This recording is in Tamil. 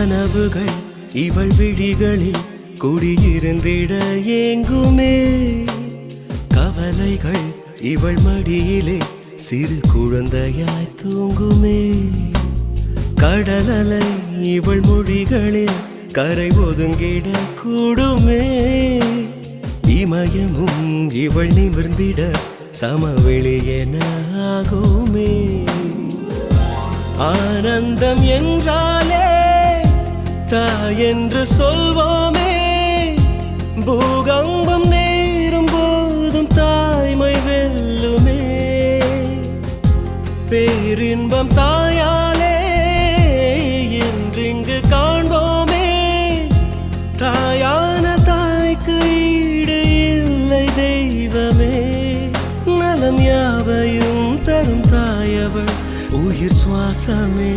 கனவுகள் இவள் விழிகளில் குடியிருந்திட ஏங்குமே கவலைகள் இவள் மடியிலே சிறு குழந்தையாய் தூங்குமே கடலலை இவள் மொழிகளில் கரை ஒதுங்கிட கூடுமே இமயமும் இவள் நிமிர்ந்திட சமவெளி என ஆகுமே ஆனந்தம் என்றாலே தாயென்று சொல்வோமே பூகம்பம் நேரும் போதும் தாய்மை வெல்லுமே பேரின்பம் தாயாலே என்றிங்கு காண்போமே தாயான தாய்க்கு ஈடு இல்லை தெய்வமே நலம் யாவையும் தரும் தாயவள் உயிர் சுவாசமே